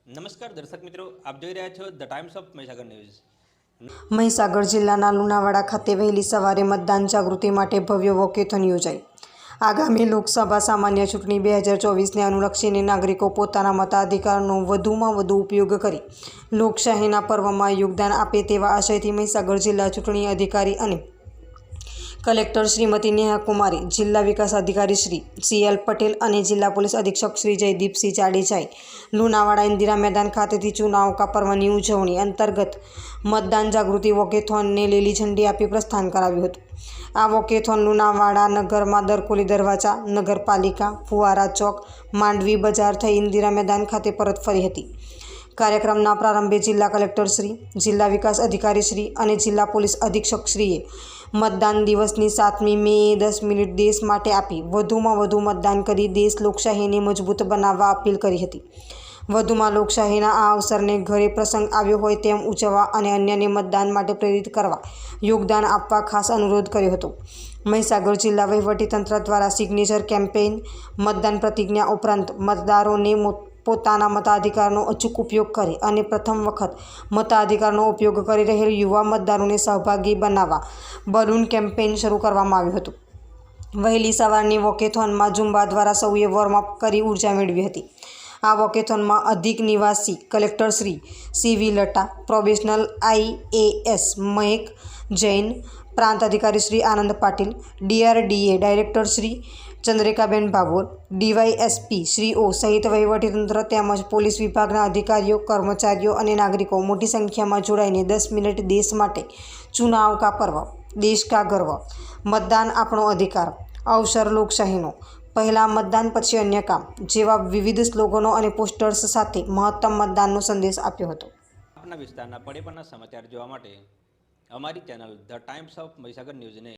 નમસ્કાર દર્શક મિત્રો, આપ જોઈ રહ્યા છો the times of Mahisagar news. Mahisagar જિલ્લાના લુણાવાડા ખાતે વહેલી સવારે મતદાન જાગૃતિ માટે ભવ્ય વોકેથોન યોજાઈ। આગામી લોકસભા સામાન્ય ચૂંટણી 2024ને અનુલક્ષીને નાગરિકો પોતાના મતાધિકારનો વધુમાં વધુ ઉપયોગ કરી લોકશાહીના પર્વમાં યોગદાન આપે તેવા આશયથી મહીસાગર જિલ્લા ચૂંટણી અધિકારી અને કલેક્ટર શ્રીમતી નેહા કુમારી, જિલ્લા વિકાસ અધિકારી શ્રી CL પટેલ અને જિલ્લા પોલીસ અધિક્ષક શ્રી જયદીપસિંહ જાડેજાએ લુણાવાડા ઇન્દિરા મેદાન ખાતેથી ચુનાવ કા પર્વની ઉજવણી અંતર્ગત મતદાન જાગૃતિ વોકેથોનને લીલી ઝંડી આપી પ્રસ્થાન કરાવ્યું હતું। આ વોકેથોન લુણાવાડા નગરમાં દરકોલી દરવાજા, નગરપાલિકા, ફુવારા ચોક, માંડવી બજાર થઈ ઇન્દિરા મેદાન ખાતે પરત ફરી હતી। કાર્યક્રમના પ્રારંભે જિલ્લા કલેક્ટર શ્રી, જિલ્લા વિકાસ અધિકારી શ્રી અને જિલ્લા પોલીસ અધિક્ષક શ્રીએ મતદાન દિવસની 7મી મેએ 10 મિનિટ દેશ માટે આપી વધુમાં વધુ મતદાન કરી દેશ લોકશાહીને મજબૂત બનાવવા અપીલ કરી હતી। વધુમાં લોકશાહીના આ અવસરને ઘરે પ્રસંગ આવ્યો હોય તેમ ઉજવવા અને અન્યને મતદાન માટે પ્રેરિત કરવા યોગદાન આપવા ખાસ અનુરોધ કર્યો હતો। મહીસાગર જિલ્લા વહીવટીતંત્ર દ્વારા સિગ્નેચર કેમ્પેઇન, મતદાન પ્રતિજ્ઞા ઉપરાંત મતદારોને પોતાના મતાધિકારનો અચૂક ઉપયોગ કરે અને પ્રથમ વખત મતાધિકારનો ઉપયોગ કરી રહેલ યુવા મતદારોને સહભાગી બનાવવા બલૂન કેમ્પેઇન શરૂ કરવામાં આવ્યું હતું। વહેલી સવારની વોકેથોનમાં ઝુંબા દ્વારા સૌએ વોર્મઅપ કરી ઉર્જા મેળવી હતી। આ વોકેથોનમાં અધિક નિવાસી collector Shri CV Lata, probational IAS Mahek Jain, પ્રાંત અધિકારી Shri Anand Patil, DRDA director Shri Chandrikaben Bhabhor, DYSP શ્રીઓ સહિત વહીવટીતંત્ર તેમજ પોલીસ વિભાગના અધિકારીઓ, કર્મચારીઓ અને નાગરિકો મોટી સંખ્યામાં જોડાઈને 10 મિનિટ દેશ માટે ચુનાવ કા પર્વ, દેશ કા ગર્વ, મતદાન આપણો અધિકાર, અવસર લોકશાહીનો, પહેલા મતદાન પછી અન્ય કામ જેવા વિવિધ સ્લોગનો અને પોસ્ટર્સ સાથે મહત્તમ મતદાનનો સંદેશ આપ્યો હતો। આપના વિસ્તારના પડે પડના સમાચાર જોવા માટે અમારી channel the times of Mahisagar ન્યૂઝને